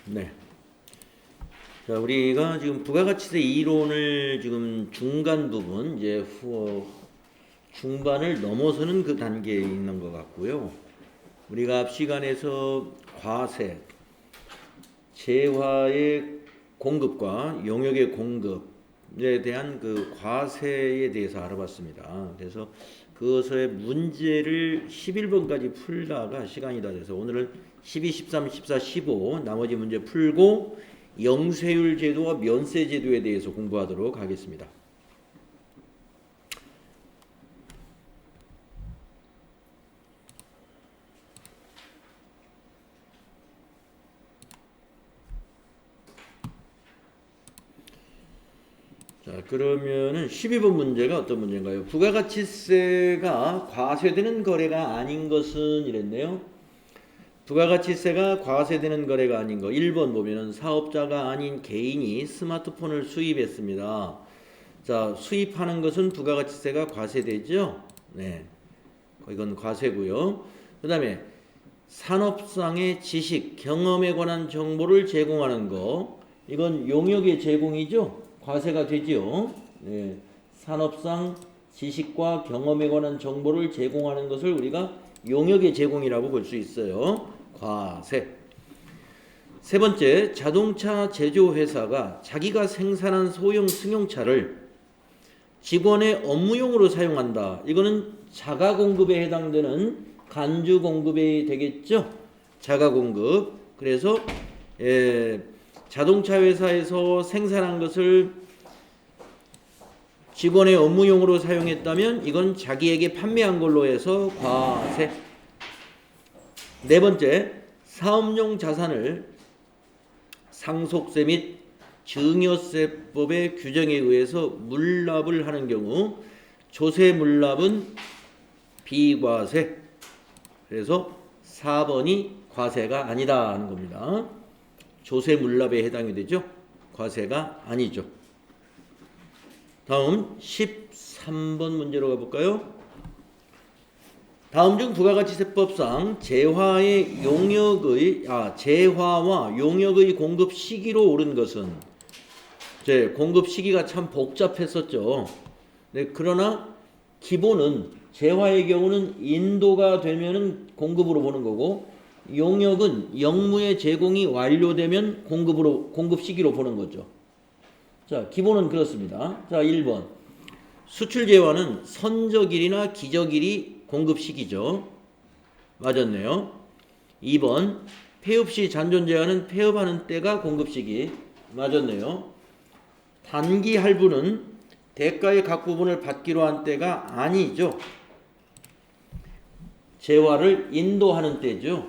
네. 자, 우리가 지금 부가가치세 이론을 지금 중간 부분, 이제 중반을 넘어서는 그 단계에 있는 것 같고요. 우리가 앞 시간에서 과세, 재화의 공급과 용역의 공급에 대한 그 과세에 대해서 알아봤습니다. 그래서 그것의 문제를 11번까지 풀다가 시간이 다 돼서 오늘은 12, 13, 14, 15 나머지 문제 풀고 영세율 제도와 면세 제도에 대해서 공부하도록 하겠습니다. 자, 그러면은 12번 문제가 어떤 문제인가요? 부가가치세가 과세되는 거래가 아닌 것은 이랬네요. 부가가치세가 과세되는 거래가 아닌 거 1번 보면은 사업자가 아닌 개인이 스마트폰을 수입했습니다. 자, 수입하는 것은 부가가치세가 과세되죠? 네. 이건 과세고요. 그 다음에 산업상의 지식, 경험에 관한 정보를 제공하는 거 이건 용역의 제공이죠? 과세가 되죠. 네. 산업상 지식과 경험에 관한 정보를 제공하는 것을 우리가 용역의 제공이라고 볼 수 있어요. 과세. 세 번째, 자동차 제조회사가 자기가 생산한 소형 승용차를 직원의 업무용으로 사용한다. 이거는 자가공급에 해당되는 간주공급이 되겠죠. 자가공급. 그래서 자동차 회사에서 생산한 것을 직원의 업무용으로 사용했다면 이건 자기에게 판매한 걸로 해서 과세. 네 번째, 사업용 자산을 상속세 및 증여세법의 규정에 의해서 물납을 하는 경우 조세 물납은 비과세. 그래서 4번이 과세가 아니다 하는 겁니다. 조세 물납에 해당이 되죠. 과세가 아니죠. 다음 13번 문제로 가볼까요? 다음 중 부가가치세법상 재화와 용역의 공급 시기로 옳은 것은 공급 시기가 참 복잡했었죠. 네, 그러나 기본은 재화의 경우는 인도가 되면은 공급으로 보는 거고 용역은 영무의 제공이 완료되면 공급 시기로 보는 거죠. 자, 기본은 그렇습니다. 자, 1번. 수출 재화는 선적일이나 기적일이 공급 시기죠. 맞았네요. 2번. 폐업 시 잔존 재화는 폐업하는 때가 공급 시기. 맞았네요. 단기 할부는 대가의 각 부분을 받기로 한 때가 아니죠. 재화를 인도하는 때죠.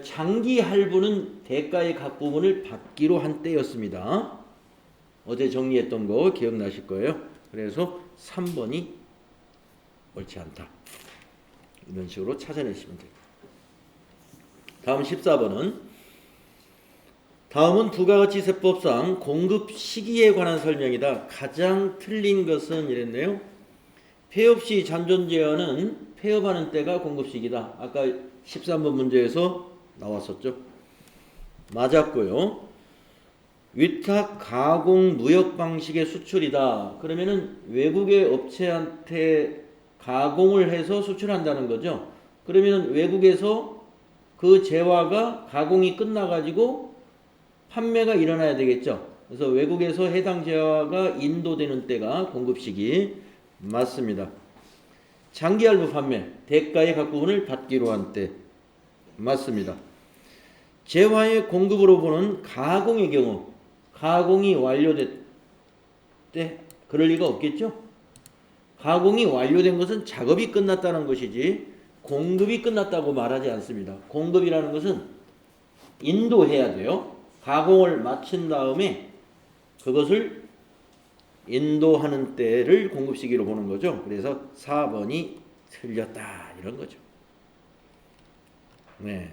장기 할부는 대가의 각 부분을 받기로 한 때였습니다. 어제 정리했던 거 기억나실 거예요. 그래서 3번이 옳지 않다. 이런 식으로 찾아내시면 됩니다. 다음 14번은 다음은 부가가치세법상 공급 시기에 관한 설명이다. 가장 틀린 것은 이랬네요. 폐업 시 잔존 재화는 폐업하는 때가 공급 시기다. 아까 13번 문제에서 나왔었죠. 맞았고요. 위탁 가공 무역 방식의 수출이다. 그러면은 외국의 업체한테 가공을 해서 수출한다는 거죠. 그러면은 외국에서 그 재화가 가공이 끝나가지고 판매가 일어나야 되겠죠. 그래서 외국에서 해당 재화가 인도되는 때가 공급 시기 맞습니다. 장기 할부 판매, 대가의 각 부분을 받기로 한 때 맞습니다. 재화의 공급으로 보는 가공의 경우 가공이 완료될 때 그럴 리가 없겠죠. 가공이 완료된 것은 작업이 끝났다는 것이지 공급이 끝났다고 말하지 않습니다. 공급이라는 것은 인도해야 돼요. 가공을 마친 다음에 그것을 인도하는 때를 공급 시기로 보는 거죠. 그래서 4번이 틀렸다 이런 거죠. 네,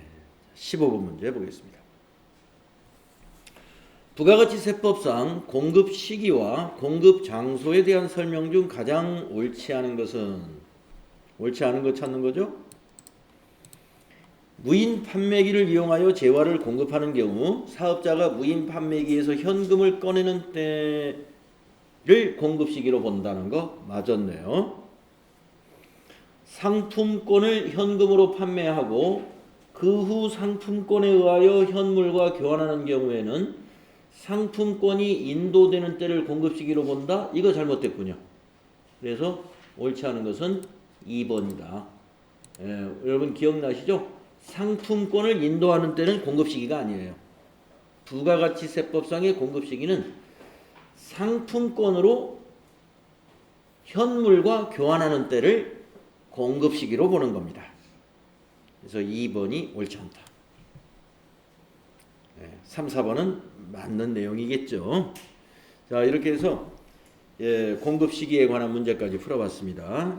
15번 문제 보겠습니다. 부가가치세법상 공급 시기와 공급 장소에 대한 설명 중 가장 옳지 않은 것은 옳지 않은 거 찾는 거죠. 무인 판매기를 이용하여 재화를 공급하는 경우 사업자가 무인 판매기에서 현금을 꺼내는 때를 공급 시기로 본다는 거 맞았네요. 상품권을 현금으로 판매하고 그 후 상품권에 의하여 현물과 교환하는 경우에는 상품권이 인도되는 때를 공급 시기로 본다. 이거 잘못됐군요. 그래서 옳지 않은 것은 2번이다. 여러분 기억나시죠? 상품권을 인도하는 때는 공급 시기가 아니에요. 부가가치세법상의 공급 시기는 상품권으로 현물과 교환하는 때를 공급 시기로 보는 겁니다. 그래서 2번이 옳지 않다. 3, 4번은 맞는 내용이겠죠. 자, 이렇게 해서 공급 시기에 관한 문제까지 풀어봤습니다.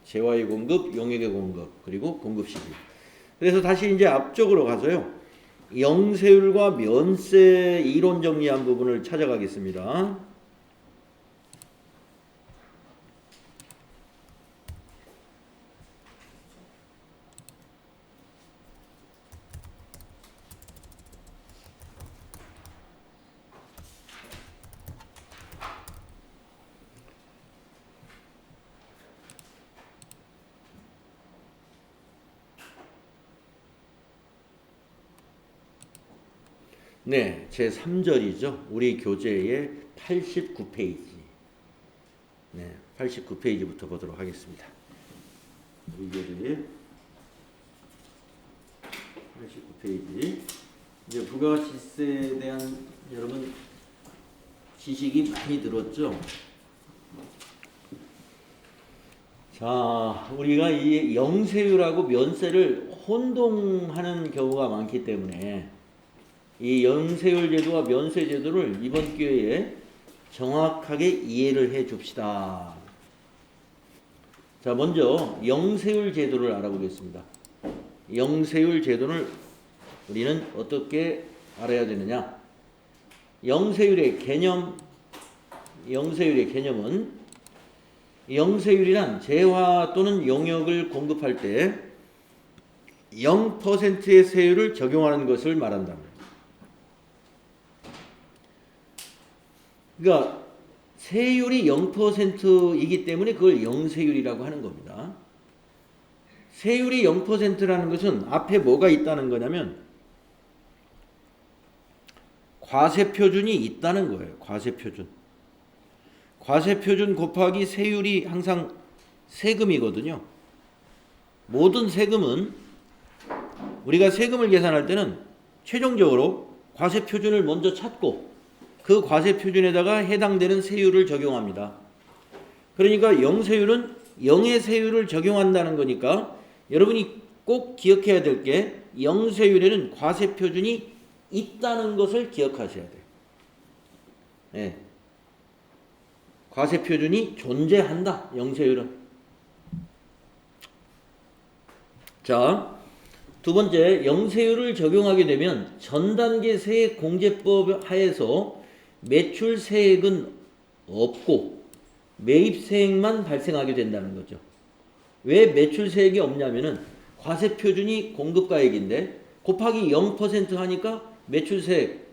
재화의 공급, 용역의 공급, 그리고 공급 시기. 그래서 다시 이제 앞쪽으로 가서요. 영세율과 면세 이론 정리한 부분을 찾아가겠습니다. 네, 제 3절이죠. 우리 교재의 89페이지. 네, 89페이지부터 보도록 하겠습니다. 우리 교재의 89페이지. 이제 부가가치세에 대한 여러분 지식이 많이 들었죠? 자, 우리가 이 영세율하고 면세를 혼동하는 경우가 많기 때문에 이 영세율 제도와 면세 제도를 이번 기회에 정확하게 이해를 해 줍시다. 자, 먼저 영세율 제도를 알아보겠습니다. 영세율 제도를 우리는 어떻게 알아야 되느냐? 영세율의 개념은 영세율이란 재화 또는 용역을 공급할 때 0%의 세율을 적용하는 것을 말한다. 그러니까 세율이 0%이기 때문에 그걸 영세율이라고 하는 겁니다. 세율이 0%라는 것은 앞에 뭐가 있다는 거냐면 과세표준이 있다는 거예요. 과세표준. 과세표준 곱하기 세율이 항상 세금이거든요. 모든 세금은 우리가 세금을 계산할 때는 최종적으로 과세표준을 먼저 찾고 그 과세표준에다가 해당되는 세율을 적용합니다. 그러니까 영세율은 0의 세율을 적용한다는 거니까 여러분이 꼭 기억해야 될 게 영세율에는 과세표준이 있다는 것을 기억하셔야 돼요. 네. 과세표준이 존재한다. 영세율은. 자, 두 번째, 영세율을 적용하게 되면 전단계 세액공제법 하에서 매출세액은 없고 매입세액만 발생하게 된다는 거죠. 왜 매출세액이 없냐면은 과세표준이 공급가액인데 곱하기 0% 하니까 매출세액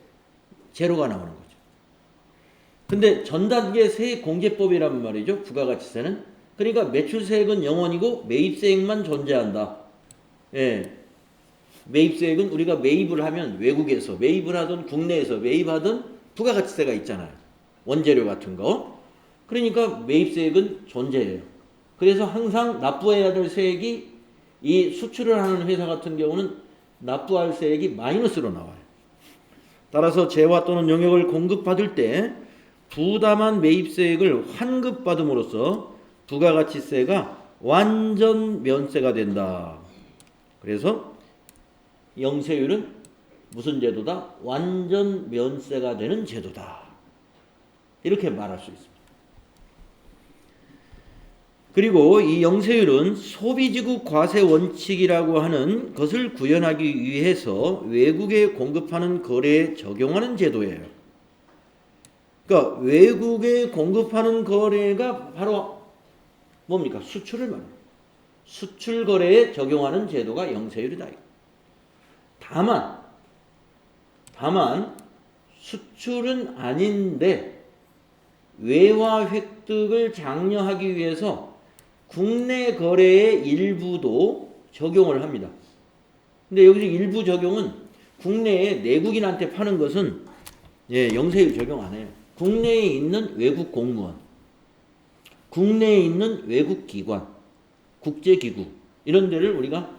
제로가 나오는 거죠. 근데 전단계 세액공제법이란 말이죠. 부가가치세는. 그러니까 매출세액은 0원이고 매입세액만 존재한다. 예. 매입세액은 우리가 매입을 하면 외국에서 매입을 하든 국내에서 매입하든 부가가치세가 있잖아요. 원재료 같은 거. 그러니까 매입세액은 존재해요. 그래서 항상 납부해야 될 세액이 이 수출을 하는 회사 같은 경우는 납부할 세액이 마이너스로 나와요. 따라서 재화 또는 용역을 공급받을 때 부담한 매입세액을 환급받음으로써 부가가치세가 완전 면세가 된다. 그래서 영세율은 무슨 제도다? 완전 면세가 되는 제도다. 이렇게 말할 수 있습니다. 그리고 이 영세율은 소비지구 과세 원칙이라고 하는 것을 구현하기 위해서 외국에 공급하는 거래에 적용하는 제도예요. 그러니까 외국에 공급하는 거래가 바로 뭡니까? 수출을 말합니다. 수출 거래에 적용하는 제도가 영세율이다. 다만 수출은 아닌데 외화 획득을 장려하기 위해서 국내 거래의 일부도 적용을 합니다. 근데 여기서 일부 적용은 국내에 내국인한테 파는 것은 영세율 적용 안 해요. 국내에 있는 외국 공무원, 국내에 있는 외국 기관, 국제기구 이런 데를 우리가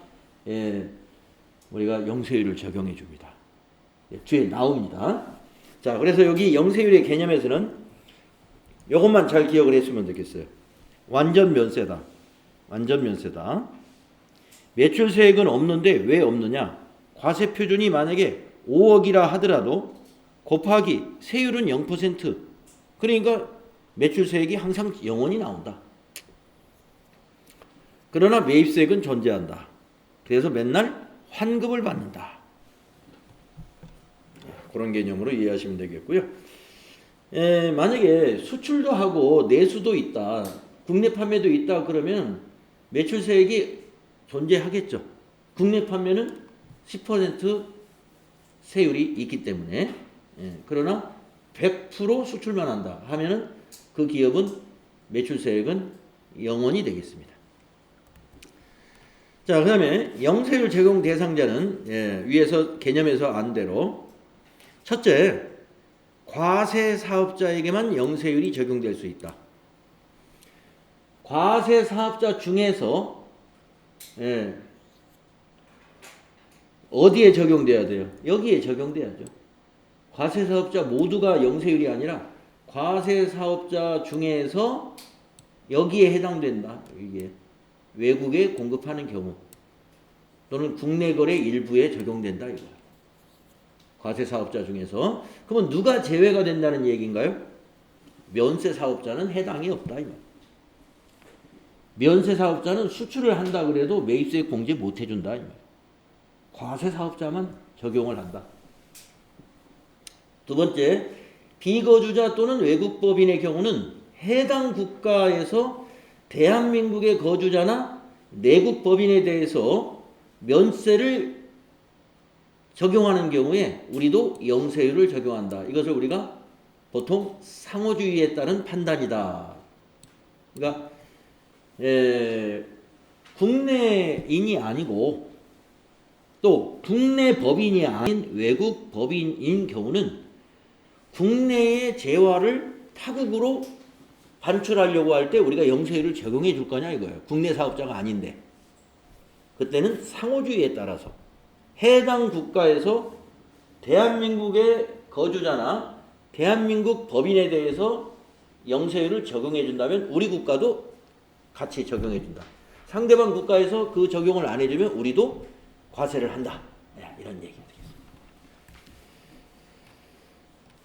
영세율을 적용해 줍니다. 뒤에 나옵니다. 자, 그래서 여기 영세율의 개념에서는 이것만 잘 기억을 했으면 되겠어요. 완전 면세다. 완전 면세다. 매출세액은 없는데 왜 없느냐? 과세 표준이 만약에 5억이라 하더라도 곱하기 세율은 0%. 그러니까 매출세액이 항상 영원히 나온다. 그러나 매입세액은 존재한다. 그래서 맨날 환급을 받는다. 그런 개념으로 이해하시면 되겠고요. 만약에 수출도 하고 내수도 있다, 국내 판매도 있다 그러면 매출세액이 존재하겠죠. 국내 판매는 10% 세율이 있기 때문에. 그러나 100% 수출만 한다 하면은 그 기업은 매출세액은 영원히 되겠습니다. 자, 그 다음에 영세율 적용 대상자는 위에서 개념에서 안 대로 첫째, 과세 사업자에게만 영세율이 적용될 수 있다. 과세 사업자 중에서 어디에 적용돼야 돼요? 여기에 적용돼야죠. 과세 사업자 모두가 영세율이 아니라 과세 사업자 중에서 여기에 해당된다. 이게 외국에 공급하는 경우 또는 국내 거래 일부에 적용된다 이거. 과세 사업자 중에서. 그러면 누가 제외가 된다는 얘기인가요? 면세 사업자는 해당이 없다 이거. 면세 사업자는 수출을 한다 그래도 매입세 공제 못 해준다 이거. 과세 사업자만 적용을 한다. 두 번째, 비거주자 또는 외국 법인의 경우는 해당 국가에서 대한민국의 거주자나 내국 법인에 대해서 면세를 적용하는 경우에 우리도 영세율을 적용한다. 이것을 우리가 보통 상호주의에 따른 판단이다. 그러니까 국내인이 아니고 또 국내 법인이 아닌 외국 법인인 경우는 국내의 재화를 타국으로 반출하려고 할 때 우리가 영세율을 적용해 줄 거냐 이거예요. 국내 사업자가 아닌데. 그때는 상호주의에 따라서 해당 국가에서 대한민국의 거주자나 대한민국 법인에 대해서 영세율을 적용해 준다면 우리 국가도 같이 적용해 준다. 상대방 국가에서 그 적용을 안 해주면 우리도 과세를 한다. 이런 얘기입니다.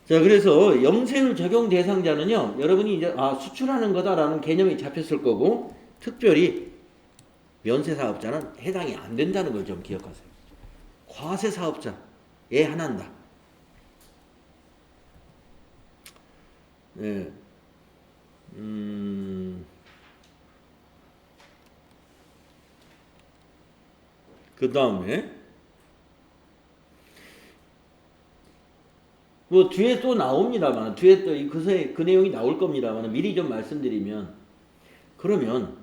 자, 그래서 영세율 적용 대상자는요, 여러분이 이제 수출하는 거다라는 개념이 잡혔을 거고, 특별히 면세 사업자는 해당이 안 된다는 걸 좀 기억하세요. 과세 사업자에 한한다. 네. 그 다음에 뭐 뒤에 또 나옵니다만, 뒤에 또 그 내용이 나올 겁니다만 미리 좀 말씀드리면, 그러면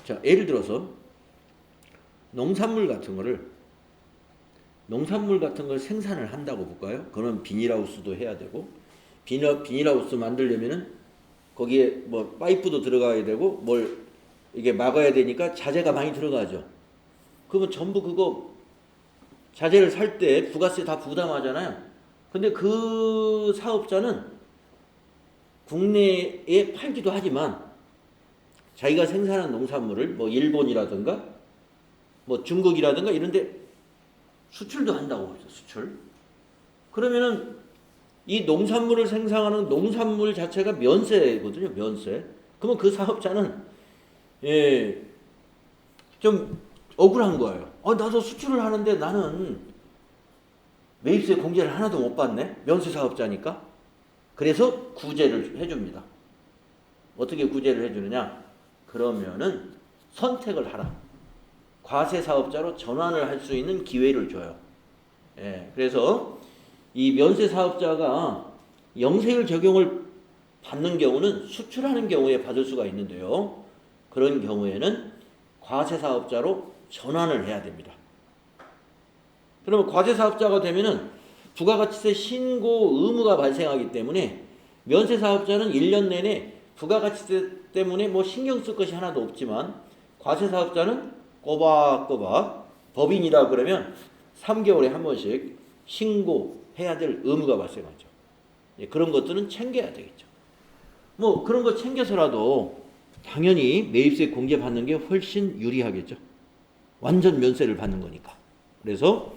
자, 예를 들어서 농산물 같은 걸 생산을 한다고 볼까요? 그러면 비닐하우스도 해야 되고, 비닐하우스 만들려면은 거기에 뭐 파이프도 들어가야 되고 뭘 이게 막아야 되니까 자재가 많이 들어가죠. 그러면 전부 그거 자재를 살 때 부가세 다 부담하잖아요. 근데 그 사업자는 국내에 팔기도 하지만 자기가 생산한 농산물을 뭐 일본이라든가 뭐 중국이라든가 이런데 수출도 한다고 그러죠. 수출. 그러면은 이 농산물을 생산하는 농산물 자체가 면세거든요. 면세. 그러면 그 사업자는 좀 억울한 거예요. 나도 수출을 하는데 나는 매입세 공제를 하나도 못 받네. 면세 사업자니까. 그래서 구제를 해줍니다. 어떻게 구제를 해주느냐? 그러면은 선택을 하라. 과세 사업자로 전환을 할 수 있는 기회를 줘요. 예, 그래서 이 면세 사업자가 영세율 적용을 받는 경우는 수출하는 경우에 받을 수가 있는데요. 그런 경우에는 과세 사업자로 전환을 해야 됩니다. 그러면 과세 사업자가 되면은 부가가치세 신고 의무가 발생하기 때문에 면세 사업자는 1년 내내 부가가치세 때문에 뭐 신경 쓸 것이 하나도 없지만 과세 사업자는 꼬박꼬박 법인이라 그러면 3개월에 한 번씩 신고해야 될 의무가 발생하죠. 예, 그런 것들은 챙겨야 되겠죠. 뭐 그런 거 챙겨서라도 당연히 매입세 공제 받는 게 훨씬 유리하겠죠. 완전 면세를 받는 거니까. 그래서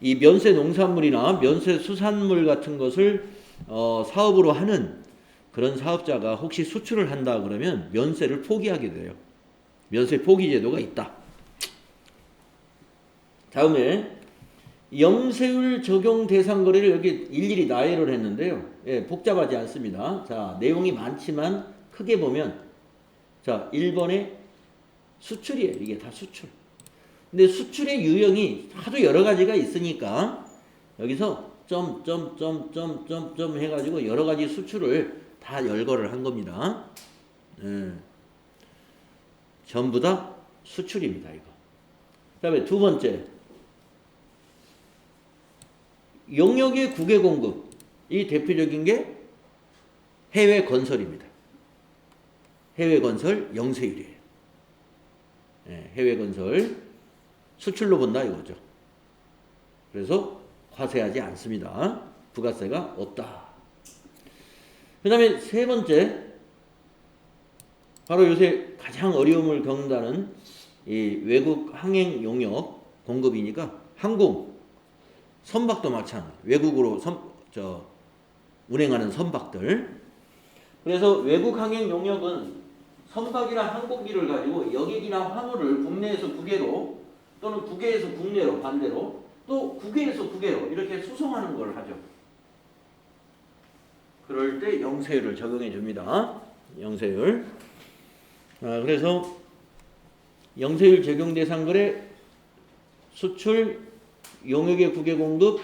이 면세 농산물이나 면세 수산물 같은 것을 사업으로 하는 그런 사업자가 혹시 수출을 한다 그러면 면세를 포기하게 돼요. 면세 포기 제도가 있다. 다음에 영세율 적용 대상 거래를 여기 일일이 나열을 했는데요. 예, 복잡하지 않습니다. 자, 내용이 많지만 크게 보면 자, 1번에 수출이에요. 이게 다 수출. 근데 수출의 유형이 하도 여러 가지가 있으니까 여기서 점 해가지고 여러 가지 수출을 다 열거를 한 겁니다. 예. 전부 다 수출입니다. 이거. 그 다음에 두 번째, 용역의 국외 공급. 이 대표적인 게 해외 건설입니다. 해외 건설 영세율이에요. 예, 해외 건설 수출로 본다 이거죠. 그래서 과세하지 않습니다. 부가세가 없다. 그 다음에 세 번째, 바로 요새 가장 어려움을 겪는다는 이 외국 항행 용역 공급이니까 항공, 선박도 마찬가지. 외국으로 운행하는 선박들. 그래서 외국 항행 용역은 선박이나 항공기를 가지고 여객이나 화물을 국내에서 국외로 또는 국외에서 국내로 반대로 또 국외에서 국외로 이렇게 수송하는 걸 하죠. 그럴 때 영세율을 적용해 줍니다. 영세율. 그래서 영세율 적용 대상 거래 수출 용역의 국외 공급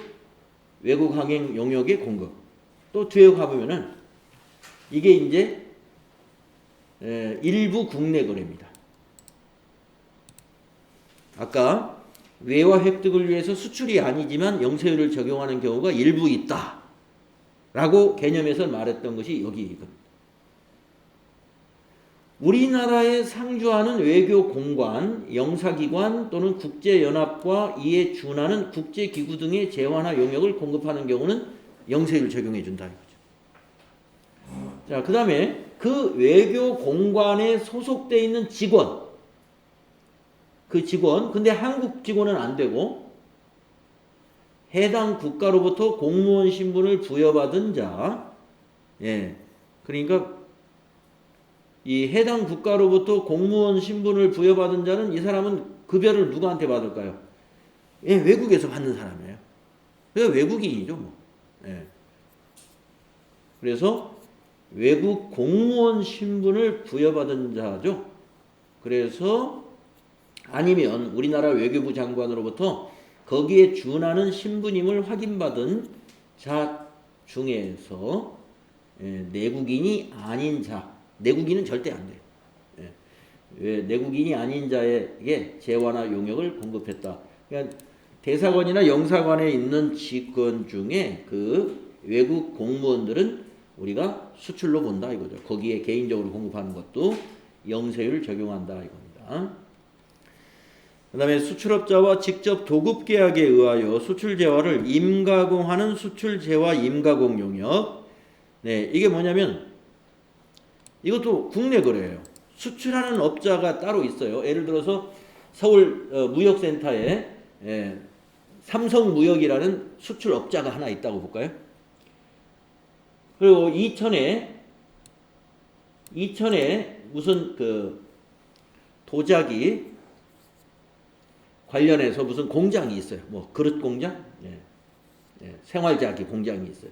외국 항행 용역의 공급. 또 뒤에 가보면은 이게 이제 일부 국내 거래입니다. 아까 외화 획득을 위해서 수출이 아니지만 영세율을 적용하는 경우가 일부 있다 라고 개념에서 말했던 것이 여기 이겁니다. 우리나라에 상주하는 외교 공관, 영사기관 또는 국제연합과 이에 준하는 국제기구 등의 재화나 용역을 공급하는 경우는 영세율 적용해 준다 이거죠. 자, 그 다음에 그 외교 공관에 소속되어 있는 직원, 그 직원, 근데 한국 직원은 안 되고 해당 국가로부터 공무원 신분을 부여받은 자, 예, 그러니까 이 해당 국가로부터 공무원 신분을 부여받은 자는 이 사람은 급여를 누구한테 받을까요? 예, 외국에서 받는 사람이에요. 그러니까 외국인이죠, 뭐. 예. 그래서 외국 공무원 신분을 부여받은 자죠. 그래서 아니면 우리나라 외교부 장관으로부터 거기에 준하는 신분임을 확인받은 자 중에서 내국인이 아닌 자, 내국인은 절대 안 돼요. 내국인이 아닌 자에게 재화나 용역을 공급했다. 그러니까 대사관이나 영사관에 있는 직원 중에 그 외국 공무원들은 우리가 수출로 본다 이거죠. 거기에 개인적으로 공급하는 것도 영세율 적용한다 이겁니다. 그 다음에 수출업자와 직접 도급 계약에 의하여 수출 재화를 임가공하는 수출 재화 임가공 용역. 네, 이게 뭐냐면 이것도 국내 거래예요. 수출하는 업자가 따로 있어요. 예를 들어서 서울 무역센터에 삼성무역이라는 수출업자가 하나 있다고 볼까요? 그리고 이천에 무슨 그 도자기 관련해서 무슨 공장이 있어요. 뭐 그릇 공장, 생활자기 공장이 있어요.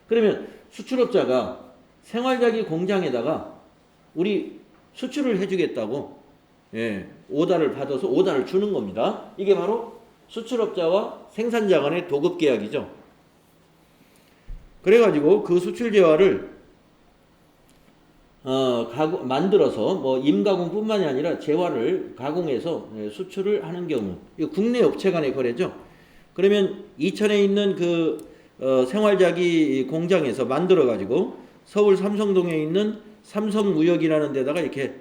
그러면 수출업자가 생활자기 공장에다가 우리 수출을 해주겠다고 예, 오다를 받아서 오다를 주는 겁니다. 이게 바로 수출업자와 생산자 간의 도급 계약이죠. 그래가지고 그 수출 재화를 만들어서 뭐 임가공뿐만이 아니라 재화를 가공해서 수출을 하는 경우, 이거 국내 업체 간의 거래죠. 그러면 이천에 있는 그 생활자기 공장에서 만들어 가지고 서울 삼성동에 있는 삼성무역이라는 데다가 이렇게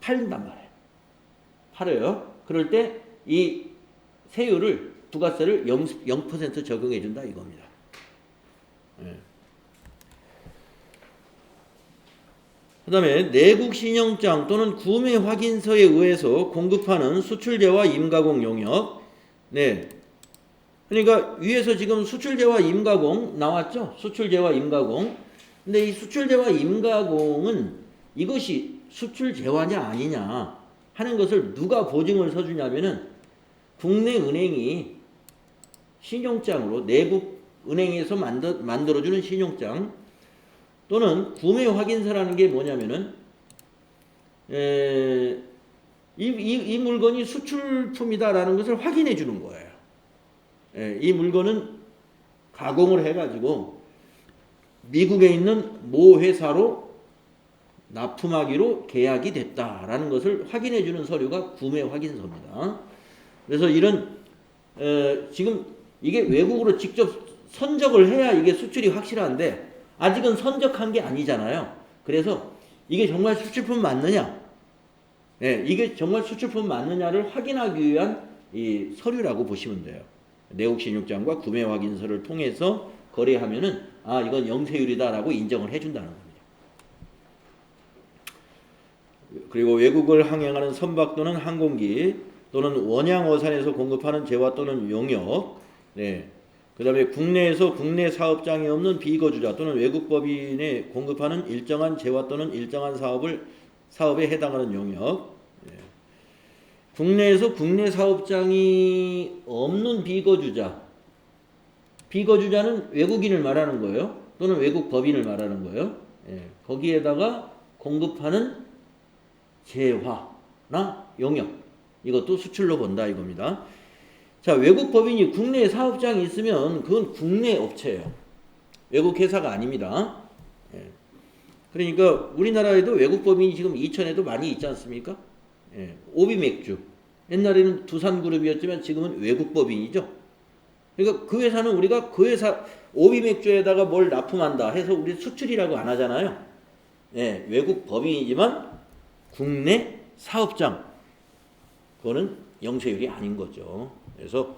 팔린단 말이에요. 팔아요. 그럴 때 이 세율을 부가세를 0% 적용해 준다 이겁니다. 예. 그 다음에 내국 신용장 또는 구매 확인서에 의해서 공급하는 수출재와 임가공 용역. 네. 그러니까 위에서 지금 수출재와 임가공 나왔죠? 수출재와 임가공. 근데 이 수출재와 임가공은 이것이 수출재화냐 아니냐 하는 것을 누가 보증을 서주냐면은 국내 은행이 신용장으로 내국 은행에서 만들어주는 신용장 또는 구매 확인서라는 게 뭐냐면은 이 물건이 수출품이다라는 것을 확인해 주는 거예요. 이 물건은 가공을 해가지고 미국에 있는 모 회사로 납품하기로 계약이 됐다라는 것을 확인해 주는 서류가 구매 확인서입니다. 그래서 이런 지금 이게 외국으로 직접 선적을 해야 이게 수출이 확실한데 아직은 선적한 게 아니잖아요. 그래서 이게 정말 수출품 맞느냐, 이게 정말 수출품 맞느냐를 확인하기 위한 이 서류라고 보시면 돼요. 내국 신용장과 구매 확인서를 통해서 거래하면은 아 이건 영세율이다라고 인정을 해준다는 겁니다. 그리고 외국을 항행하는 선박 또는 항공기 또는 원양어산에서 공급하는 재화 또는 용역, 그 다음에 국내에서 국내 사업장이 없는 비거주자 또는 외국 법인에 공급하는 일정한 재화 또는 일정한 사업에 해당하는 용역. 국내에서 국내 사업장이 없는 비거주자. 비거주자는 외국인을 말하는 거예요. 또는 외국 법인을 말하는 거예요. 거기에다가 공급하는 재화나 용역. 이것도 수출로 본다 이겁니다. 자, 외국 법인이 국내에 사업장이 있으면 그건 국내 업체예요. 외국 회사가 아닙니다. 그러니까 우리나라에도 외국 법인이 지금 이천에도 많이 있지 않습니까? 오비맥주. 옛날에는 두산그룹이었지만 지금은 외국 법인이죠. 그러니까 그 회사는 우리가 그 회사 오비맥주에다가 뭘 납품한다 해서 우리 수출이라고 안 하잖아요. 외국 법인이지만 국내 사업장. 그거는 영세율이 아닌 거죠. 그래서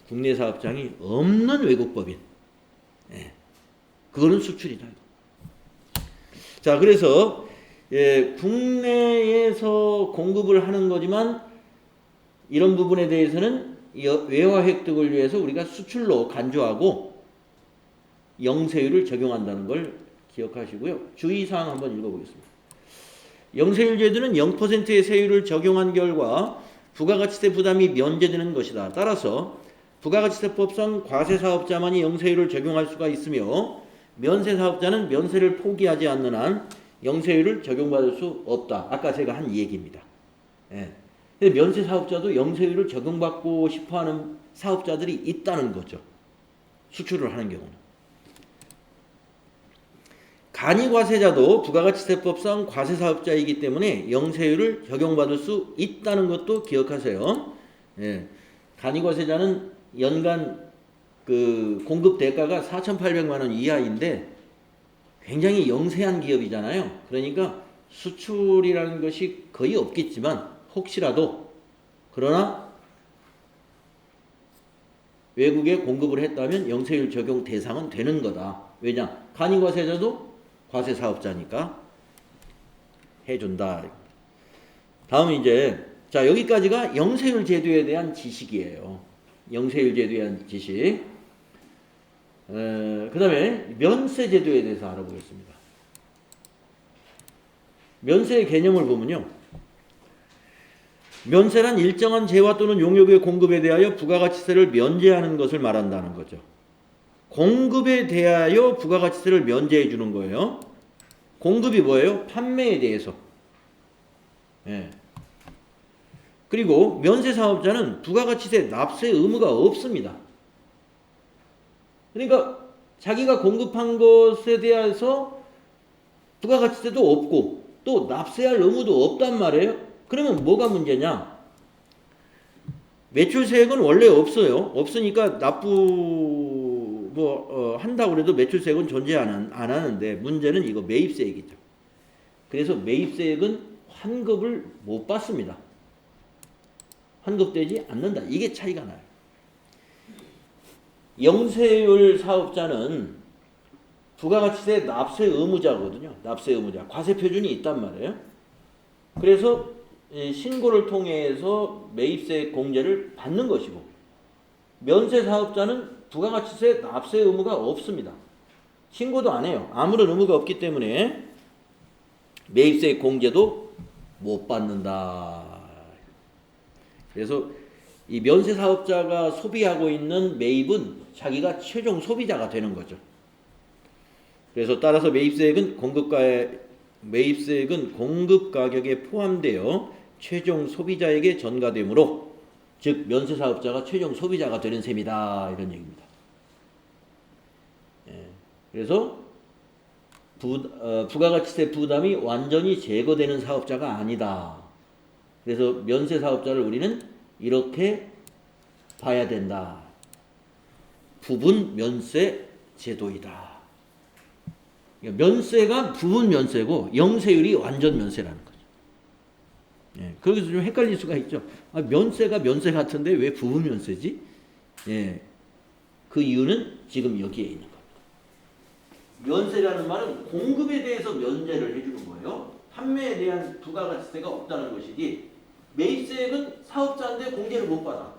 국내 사업장이 없는 외국 법인, 그거는 수출이다. 자, 그래서 국내에서 공급을 하는 거지만 이런 부분에 대해서는 외화 획득을 위해서 우리가 수출로 간주하고 영세율을 적용한다는 걸 기억하시고요. 주의사항 한번 읽어보겠습니다. 영세율 제도는 0%의 세율을 적용한 결과 부가가치세 부담이 면제되는 것이다. 따라서 부가가치세법상 과세사업자만이 영세율을 적용할 수가 있으며 면세사업자는 면세를 포기하지 않는 한 영세율을 적용받을 수 없다. 아까 제가 한 얘기입니다. 근데 면세사업자도 영세율을 적용받고 싶어하는 사업자들이 있다는 거죠. 수출을 하는 경우는. 간이과세자도 부가가치세법상 과세사업자이기 때문에 영세율을 적용받을 수 있다는 것도 기억하세요. 간이과세자는 연간 그 공급 대가가 4,800만 원 이하인데 굉장히 영세한 기업이잖아요. 그러니까 수출이라는 것이 거의 없겠지만 혹시라도 그러나 외국에 공급을 했다면 영세율 적용 대상은 되는 거다. 왜냐? 간이과세자도 과세사업자니까 해준다. 다음 이제 자 여기까지가 영세율 제도에 대한 지식이에요. 영세율 제도에 대한 지식. 그 다음에 면세 제도에 대해서 알아보겠습니다. 면세의 개념을 보면요. 면세란 일정한 재화 또는 용역의 공급에 대하여 부가가치세를 면제하는 것을 말한다는 거죠. 공급에 대하여 부가가치세를 면제해 주는 거예요. 공급이 뭐예요? 판매에 대해서. 그리고 면세 사업자는 부가가치세 납세 의무가 없습니다. 그러니까 자기가 공급한 것에 대해서 부가가치세도 없고 또 납세할 의무도 없단 말이에요. 그러면 뭐가 문제냐? 매출세액은 원래 없어요. 없으니까 한다고 해도 매출세액은 존재 안 하는데 문제는 이거 매입세액이죠. 그래서 매입세액은 환급을 못 받습니다. 환급되지 않는다. 이게 차이가 나요. 영세율 사업자는 부가가치세 납세 의무자거든요. 납세 의무자. 과세 표준이 있단 말이에요. 그래서 신고를 통해서 매입세 공제를 받는 것이고 면세 사업자는 부가가치세 납세 의무가 없습니다. 신고도 안 해요. 아무런 의무가 없기 때문에 매입세 공제도 못 받는다. 그래서 이 면세 사업자가 소비하고 있는 매입은 자기가 최종 소비자가 되는 거죠. 그래서 따라서 매입세액은 공급 가격에 포함되어 최종 소비자에게 전가되므로 즉 면세 사업자가 최종 소비자가 되는 셈이다 이런 얘기입니다. 그래서 부가가치세 부담이 완전히 제거되는 사업자가 아니다. 그래서 면세 사업자를 우리는 이렇게 봐야 된다. 부분 면세 제도이다. 면세가 부분 면세고 영세율이 완전 면세라는 거죠. 거기서 좀 헷갈릴 수가 있죠. 면세가 면세 같은데 왜 부분 면세지? 그 이유는 지금 여기에 있는 겁니다. 면세라는 말은 공급에 대해서 면제를 해주는 거예요. 판매에 대한 부가가치세가 없다는 것이지 매입세액은 사업자인데 공제를 못 받아.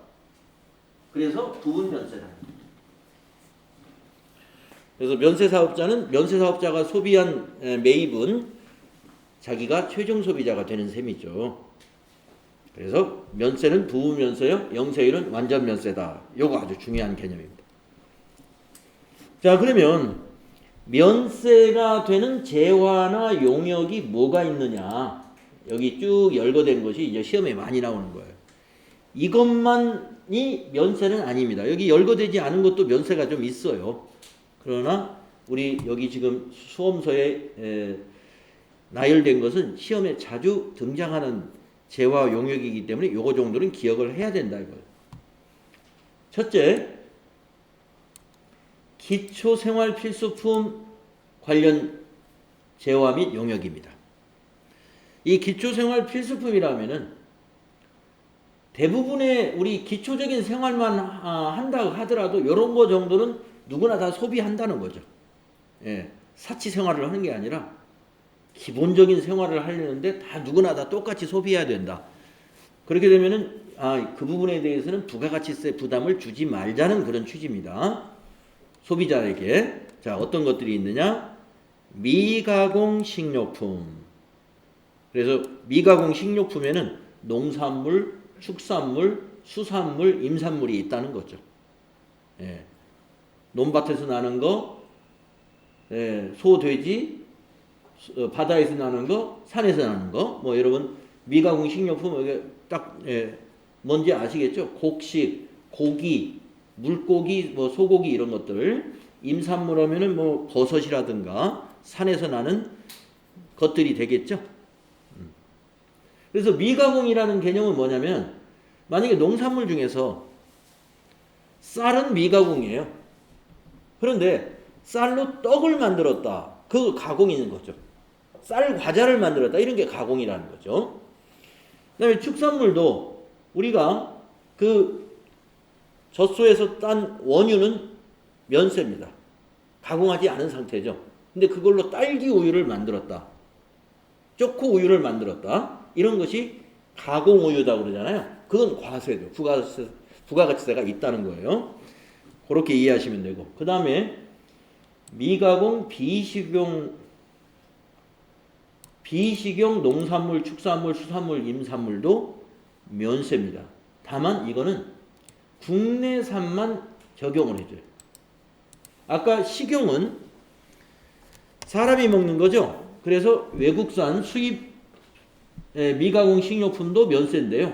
그래서 부분 면세라는 거예요. 그래서 면세 사업자가 소비한 매입은 자기가 최종 소비자가 되는 셈이죠. 그래서 면세는 부분 면세요, 영세율은 완전 면세다. 요거 아주 중요한 개념입니다. 자, 그러면 면세가 되는 재화나 용역이 뭐가 있느냐? 여기 쭉 열거된 것이 이제 시험에 많이 나오는 거예요. 이것만이 면세는 아닙니다. 여기 열거되지 않은 것도 면세가 좀 있어요. 그러나 우리 여기 지금 수험서에 나열된 것은 시험에 자주 등장하는 재화 용역이기 때문에 요거 정도는 기억을 해야 된다 이거예요. 첫째, 기초생활필수품 관련 재화 및 용역입니다. 이 기초생활필수품이라면은 대부분의 우리 기초적인 생활만 한다고 하더라도 이런 거 정도는 누구나 다 소비한다는 거죠. 사치 생활을 하는 게 아니라 기본적인 생활을 하려는데 다 누구나 다 똑같이 소비해야 된다. 그렇게 되면은 그 부분에 대해서는 부가가치세 부담을 주지 말자는 그런 취지입니다. 소비자에게. 자, 어떤 것들이 있느냐? 미가공 식료품. 그래서 미가공 식료품에는 농산물, 축산물, 수산물, 임산물이 있다는 거죠. 논밭에서 나는 거, 소, 돼지, 바다에서 나는 거, 산에서 나는 거, 뭐 여러분 미가공 식료품 이게 딱 뭔지 아시겠죠? 곡식, 고기, 물고기, 뭐 소고기 이런 것들, 임산물 하면은 뭐 버섯이라든가 산에서 나는 것들이 되겠죠. 그래서 미가공이라는 개념은 뭐냐면 만약에 농산물 중에서 쌀은 미가공이에요. 그런데 쌀로 떡을 만들었다. 그 가공이 있는 거죠. 쌀 과자를 만들었다. 이런 게 가공이라는 거죠. 그 다음에 축산물도 우리가 그 젖소에서 딴 원유는 면세입니다. 가공하지 않은 상태죠. 근데 그걸로 딸기 우유를 만들었다. 초코 우유를 만들었다. 이런 것이 가공 우유다 그러잖아요. 그건 과세죠. 부가가치세가 있다는 거예요. 그렇게 이해하시면 되고. 그 다음에 미가공 비식용 농산물, 축산물, 수산물, 임산물도 면세입니다. 다만 이거는 국내산만 적용을 해줘요. 아까 식용은 사람이 먹는 거죠. 그래서 외국산 수입 미가공 식료품도 면세인데요.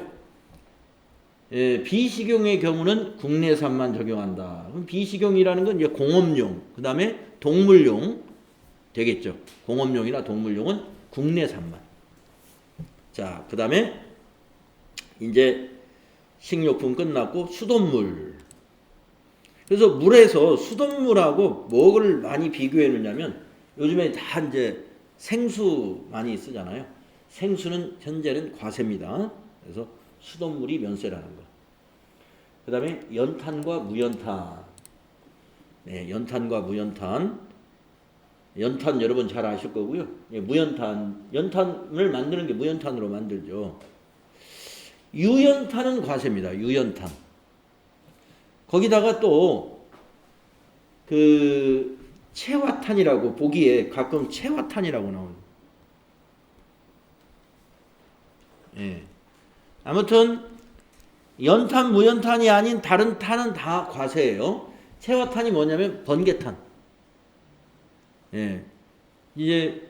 비식용의 경우는 국내산만 적용한다. 그럼 비식용이라는 건 이제 공업용, 그 다음에 동물용 되겠죠. 공업용이나 동물용은 국내산만. 자, 그 다음에 이제 식료품 끝났고 수돗물. 그래서 물에서 수돗물하고 뭐를 많이 비교해 놓냐면 요즘에 다 이제 생수 많이 쓰잖아요. 생수는 현재는 과세입니다. 그래서 수돗물이 면세라는 거. 그 다음에 연탄과 무연탄. 네, 연탄과 무연탄. 연탄 여러분 잘 아실 거고요. 예, 무연탄. 연탄을 만드는 게 무연탄으로 만들죠. 유연탄은 과세입니다. 유연탄. 거기다가 또 그 체화탄이라고 보기에 가끔 체화탄이라고 나옵니다. 예. 아무튼 연탄, 무연탄이 아닌 다른 탄은 다 과세예요. 체화탄이 뭐냐면 번개탄. 예. 이제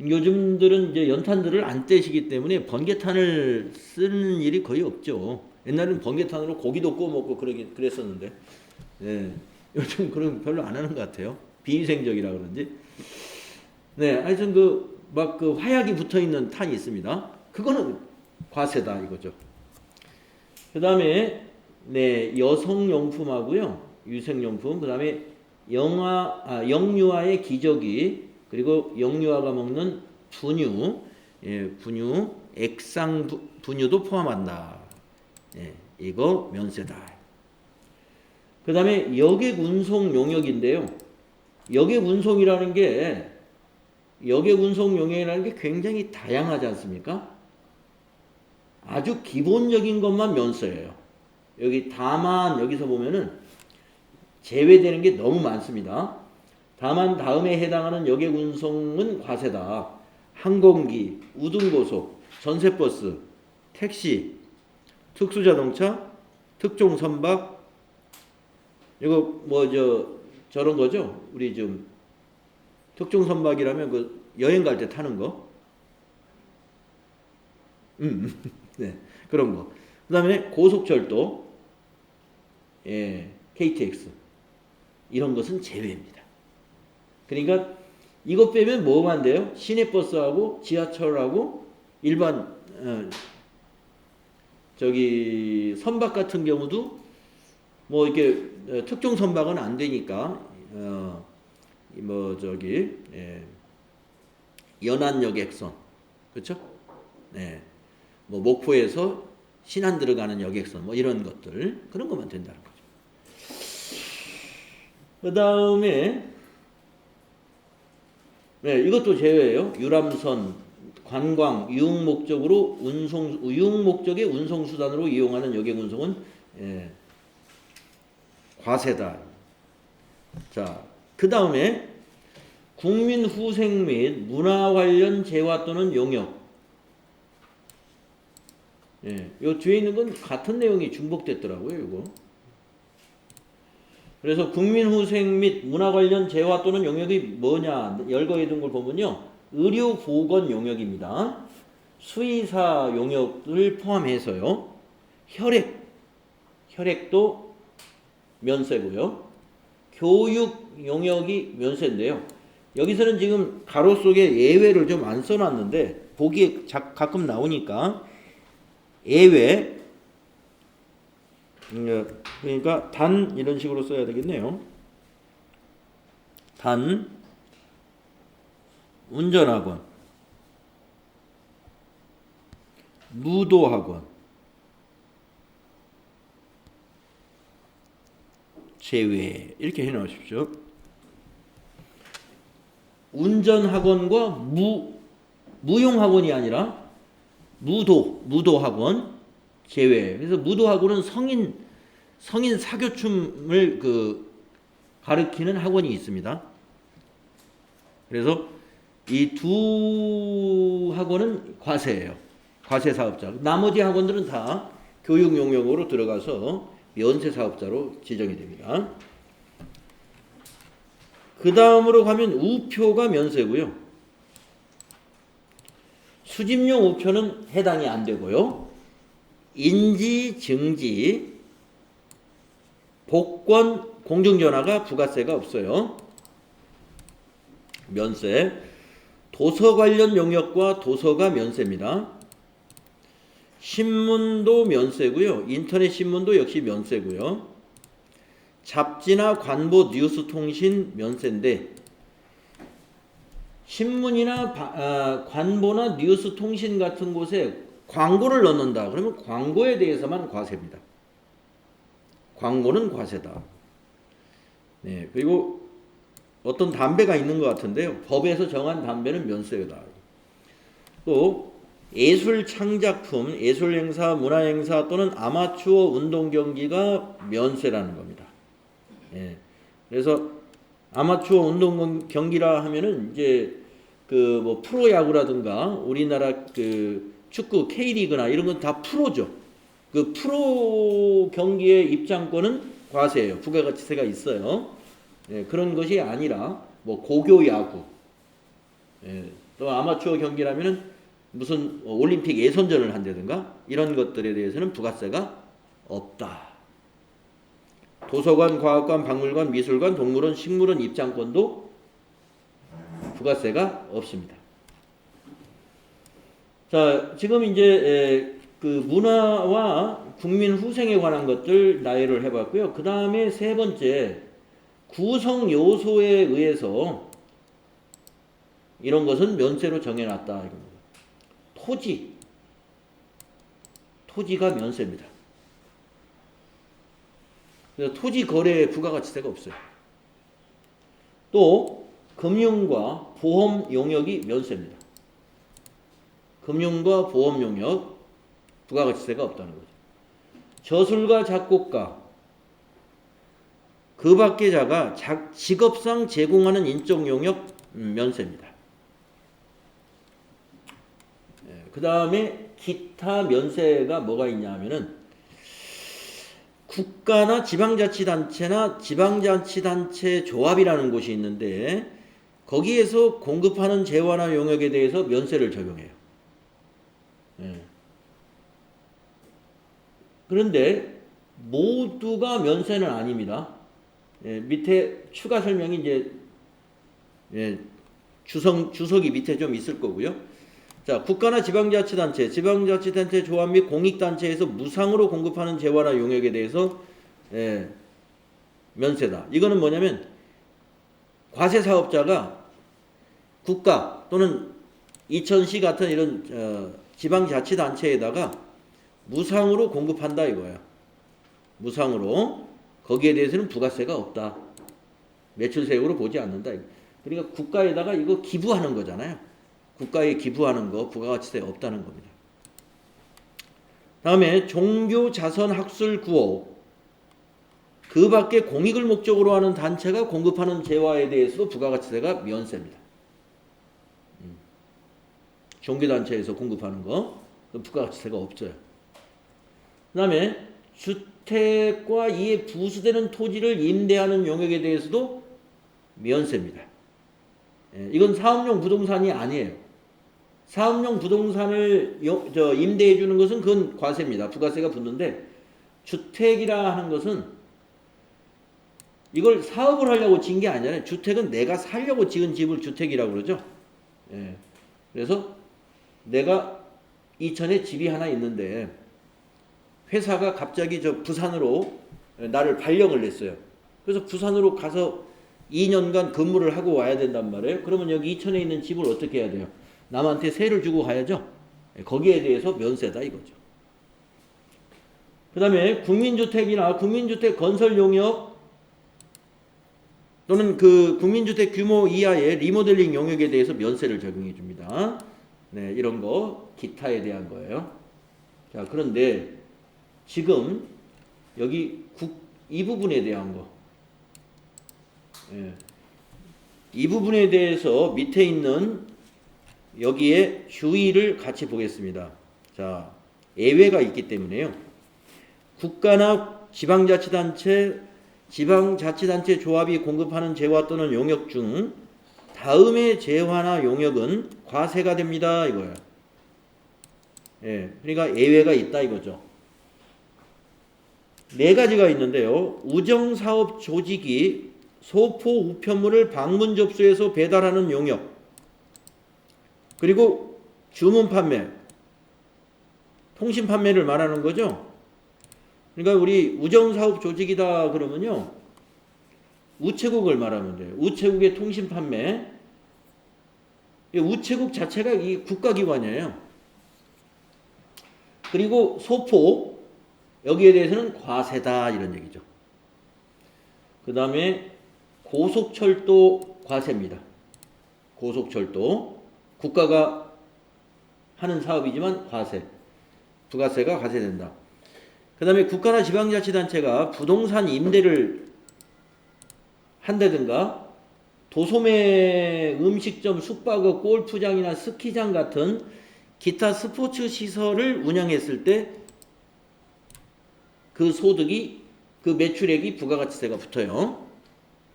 요즘들은 이제 연탄들을 안 떼시기 때문에 번개탄을 쓰는 일이 거의 없죠. 옛날에는 번개탄으로 고기도 구워 먹고 그랬었는데, 예. 요즘 그런 별로 안 하는 것 같아요. 비위생적이라 그런지. 네, 하여튼 막 화약이 붙어 있는 탄이 있습니다. 그거는 과세다 이거죠. 그 다음에 네, 여성용품하고요, 유생용품, 그 다음에 영유아의 기저귀, 그리고 영유아가 먹는 분유, 예, 분유, 액상 분유도 포함한다. 예, 이거 면세다. 그 다음에 여객 운송 용역인데요. 여객 운송이라는 게 굉장히 다양하지 않습니까? 아주 기본적인 것만 면세예요. 다만 여기서 보면은 제외되는 게 너무 많습니다. 다만 다음에 해당하는 여객 운송은 과세다. 항공기, 우등고속, 전세버스, 택시, 특수자동차, 특종선박, 이거 저런 거죠? 우리 좀 특종선박이라면 여행 갈 때 타는 거. 네, 그런 거. 그 다음에 고속철도, 예, KTX. 이런 것은 제외입니다. 그러니까 이것 빼면 뭐만 돼요? 시내버스하고 지하철하고 일반 선박 같은 경우도 뭐 이렇게 특종 선박은 안 되니까 연안여객선, 그렇죠? 네, 뭐 목포에서 신안 들어가는 여객선, 뭐 이런 것들, 그런 것만 된다는 거죠. 그 다음에 네, 이것도 제외예요. 유람선, 관광, 유흥 목적의 운송 수단으로 이용하는 여객 운송은 과세다. 자, 그 다음에 국민 후생 및 문화 관련 재화 또는 용역. 예, 요 뒤에 있는 건 같은 내용이 중복됐더라고요, 이거. 그래서 국민 후생 및 문화 관련 재화 또는 용역이 뭐냐, 열거해 둔 걸 보면요. 의료 보건 용역입니다. 수의사 용역을 포함해서요. 혈액도 면세고요. 교육 용역이 면세인데요. 여기서는 지금 가로 속에 예외를 좀 안 써놨는데 보기에 가끔 나오니까 예외, 그러니까 단 이런 식으로 써야 되겠네요. 단 운전학원, 무도학원 제외 이렇게 해놓으십시오. 운전학원과 무용학원이 아니라 무도학원 제외. 그래서 무도학원은 성인 사교춤을 가르치는 학원이 있습니다. 그래서 이 두 학원은 과세예요. 과세 사업자. 나머지 학원들은 다 교육 용역으로 들어가서 면세 사업자로 지정이 됩니다. 그 다음으로 가면 우표가 면세고요. 수집용 우표는 해당이 안 되고요. 인지, 증지, 복권, 공중전화가 부가세가 없어요. 면세. 도서 관련 용역과 도서가 면세입니다. 신문도 면세고요. 인터넷 신문도 역시 면세고요. 잡지나 관보, 뉴스 통신 면세인데 신문이나 관보나 뉴스 통신 같은 곳에 광고를 넣는다. 그러면 광고에 대해서만 과세입니다. 광고는 과세다. 네, 그리고 어떤 담배가 있는 것 같은데요. 법에서 정한 담배는 면세다. 또 예술 창작품, 예술 행사, 문화 행사 또는 아마추어 운동 경기가 면세라는 겁니다. 예. 그래서 아마추어 운동 경기라 하면은 이제 그 뭐 프로야구라든가 우리나라 그 축구 K리그나 이런 건 다 프로죠. 그 프로 경기의 입장권은 과세예요. 부가가치세가 있어요. 예, 그런 것이 아니라 뭐 고교 야구, 예, 또 아마추어 경기라면은 무슨 올림픽 예선전을 한다든가 이런 것들에 대해서는 부가세가 없다. 도서관, 과학관, 박물관, 미술관, 동물원, 식물원 입장권도 부가세가 없습니다. 자, 지금 이제 그 문화와 국민 후생에 관한 것들 나열을 해봤고요. 그 다음에 세 번째 구성 요소에 의해서 이런 것은 면세로 정해놨다 이겁니다. 토지가 면세입니다. 그래서 토지 거래에 부가가치세가 없어요. 또 금융과 보험 용역이 면세입니다. 금융과 보험 용역 부가가치세가 없다는 거죠. 저술가, 작곡가, 그 밖의 자가 직업상 제공하는 인적 용역 면세입니다. 그 다음에 기타 면세가 뭐가 있냐 하면은 국가나 지방자치단체나 지방자치단체 조합이라는 곳이 있는데 거기에서 공급하는 재화나 용역에 대해서 면세를 적용해요. 그런데 모두가 면세는 아닙니다. 밑에 추가 설명이 이제 주석이 밑에 좀 있을 거고요. 자, 국가나 지방자치단체, 지방자치단체 조합 및 공익단체에서 무상으로 공급하는 재화나 용역에 대해서 면세다. 이거는 뭐냐면 과세사업자가 국가 또는 이천시 같은 이런 지방자치단체에다가 무상으로 공급한다 이거야. 무상으로. 거기에 대해서는 부가세가 없다. 매출세액으로 보지 않는다. 그러니까 국가에다가 이거 기부하는 거잖아요. 국가에 기부하는 거 부가가치세 없다는 겁니다. 다음에 종교, 자선, 학술, 구호 그 밖에 공익을 목적으로 하는 단체가 공급하는 재화에 대해서도 부가가치세가 면세입니다. 종교단체에서 공급하는 거 부가가치세가 없어요. 그 다음에 주택과 이에 부수되는 토지를 임대하는 용역에 대해서도 면세입니다. 이건 사업용 부동산이 아니에요. 사업용 부동산을 임대해 주는 것은 그건 과세입니다. 부가세가 붙는데 주택이라 하는 것은 이걸 사업을 하려고 지은 게 아니잖아요. 주택은 내가 살려고 지은 집을 주택이라고 그러죠. 그래서 내가 이천에 집이 하나 있는데 회사가 갑자기 부산으로 나를 발령을 냈어요. 그래서 부산으로 가서 2년간 근무를 하고 와야 된단 말이에요. 그러면 여기 이천에 있는 집을 어떻게 해야 돼요? 남한테 세를 주고 가야죠. 거기에 대해서 면세다 이거죠. 그 다음에 국민주택이나 국민주택 건설 용역 또는 그 국민주택 규모 이하의 리모델링 용역에 대해서 면세를 적용해 줍니다. 네, 이런 거 기타에 대한 거예요. 자, 그런데 지금 여기 이 부분에 대한 거, 이 부분에 대해서 밑에 있는 여기에 주의를 같이 보겠습니다. 자, 예외가 있기 때문에요. 국가나 지방자치단체, 지방자치단체 조합이 공급하는 재화 또는 용역 중 다음의 재화나 용역은 과세가 됩니다. 이거예요. 그러니까 예외가 있다 이거죠. 네 가지가 있는데요. 우정사업 조직이 소포 우편물을 방문 접수해서 배달하는 용역, 그리고 주문 판매, 통신 판매를 말하는 거죠. 그러니까 우리 우정사업 조직이다 그러면요, 우체국을 말하면 돼요. 우체국의 통신 판매. 우체국 자체가 이 국가기관이에요. 그리고 소포, 여기에 대해서는 과세다 이런 얘기죠. 그 다음에 고속철도 과세입니다. 고속철도 국가가 하는 사업이지만 과세, 부가세가 과세된다. 그 다음에 국가나 지방자치단체가 부동산 임대를 한다든가 도소매, 음식점, 숙박업, 골프장이나 스키장 같은 기타 스포츠 시설을 운영했을 때 그 소득이, 그 매출액이 부가가치세가 붙어요.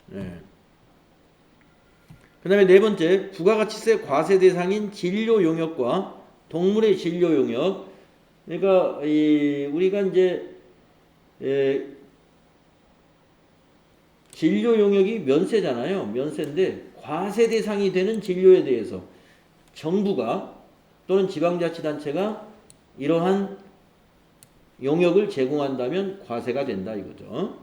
네. 그 다음에 네 번째, 부가가치세 과세 대상인 진료 용역과 동물의 진료 용역. 그러니까 우리가 이제 진료 용역이 면세잖아요. 면세인데 과세 대상이 되는 진료에 대해서 정부가 또는 지방자치단체가 이러한 용역을 제공한다면 과세가 된다 이거죠.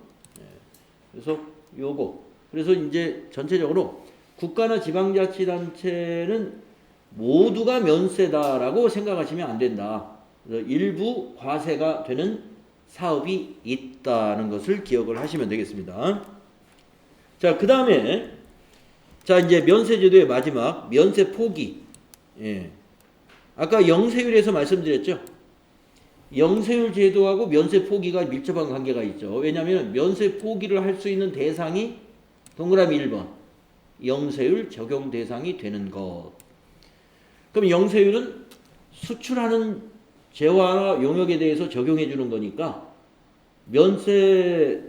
그래서 요거. 그래서 이제 전체적으로 국가나 지방자치단체는 모두가 면세다라고 생각하시면 안 된다. 그래서 일부 과세가 되는 사업이 있다는 것을 기억을 하시면 되겠습니다. 자, 그 다음에 자 이제 면세제도의 마지막 면세 포기. 예. 아까 영세율에서 말씀드렸죠. 영세율 제도하고 면세 포기가 밀접한 관계가 있죠. 왜냐하면 면세 포기를 할 수 있는 대상이 동그라미 1번 영세율 적용 대상이 되는 것. 그럼 영세율은 수출하는 재화나 용역에 대해서 적용해 주는 거니까 면세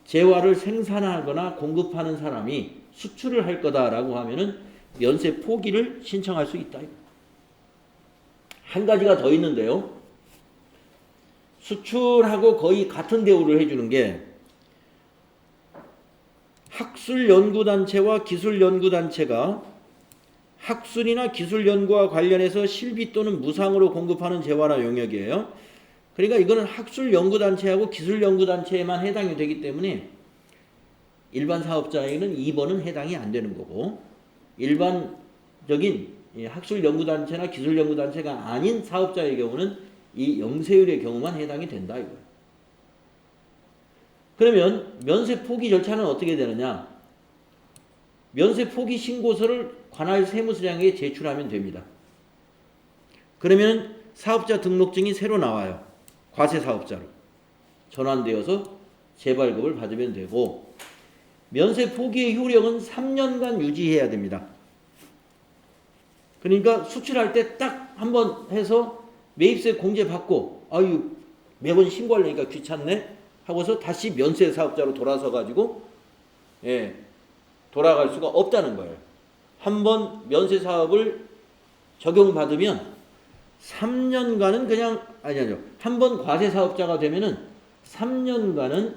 재화를 생산하거나 공급하는 사람이 수출을 할 거다라고 하면은 면세 포기를 신청할 수 있다. 한 가지가 더 있는데요. 수출하고 거의 같은 대우를 해주는 게 학술연구단체와 기술연구단체가 학술이나 기술연구와 관련해서 실비 또는 무상으로 공급하는 재화나 용역이에요. 그러니까 이거는 학술연구단체하고 기술연구단체에만 해당이 되기 때문에 일반 사업자에게는 2번은 해당이 안 되는 거고, 일반적인 학술연구단체나 기술연구단체가 아닌 사업자의 경우는 이 영세율의 경우만 해당이 된다 이거예요. 그러면 면세 포기 절차는 어떻게 되느냐? 면세 포기 신고서를 관할 세무서장에게 제출하면 됩니다. 그러면 사업자 등록증이 새로 나와요. 과세 사업자로 전환되어서 재발급을 받으면 되고, 면세 포기의 효력은 3년간 유지해야 됩니다. 그러니까 수출할 때 딱 한 번 해서 매입세 공제 받고 아유 매번 신고하려니까 귀찮네 하고서 다시 면세 사업자로 돌아서 가지고 돌아갈 수가 없다는 거예요. 한번 면세 사업을 적용받으면 3년간은 그냥 아니요. 한번 과세 사업자가 되면은 3년간은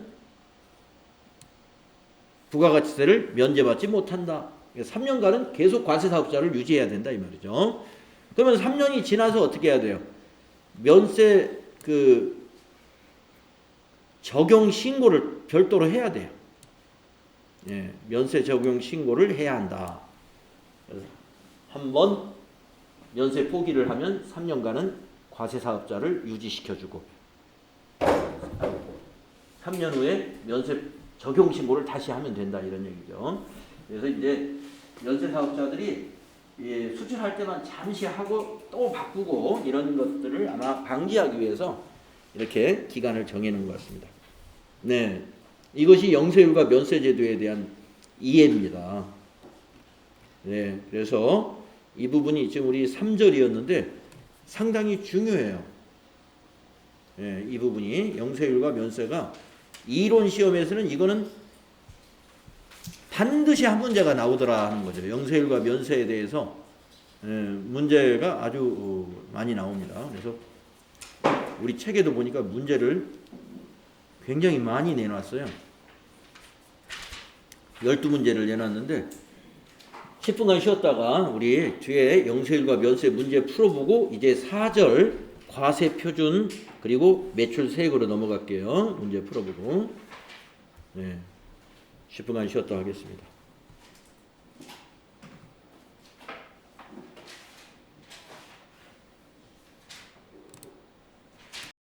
부가가치세를 면제받지 못한다. 3년간은 계속 과세 사업자를 유지해야 된다 이 말이죠. 그러면 3년이 지나서 어떻게 해야 돼요? 면세 적용 신고를 별도로 해야 돼요. 예, 면세 적용 신고를 해야 한다. 한번 면세 포기를 하면 3년간은 과세 사업자를 유지시켜주고 3년 후에 면세 적용 신고를 다시 하면 된다 이런 얘기죠. 그래서 이제 면세 사업자들이 수출할 때만 잠시 하고 또 바꾸고 이런 것들을 아마 방지하기 위해서 이렇게 기간을 정해놓은 것 같습니다. 네, 이것이 영세율과 면세제도에 대한 이해입니다. 네, 그래서 이 부분이 지금 우리 3절이었는데 상당히 중요해요. 네, 이 부분이 영세율과 면세가 이론 시험에서는 이거는 반드시 한 문제가 나오더라 하는 거죠. 영세율과 면세에 대해서 문제가 아주 많이 나옵니다. 그래서 우리 책에도 보니까 문제를 굉장히 많이 내놨어요. 12문제를 내놨는데 10분간 쉬었다가 우리 뒤에 영세율과 면세 문제 풀어보고 이제 4절 과세 표준 그리고 매출 세액으로 넘어갈게요. 문제 풀어보고. 네. 10분간 쉬었다 하겠습니다.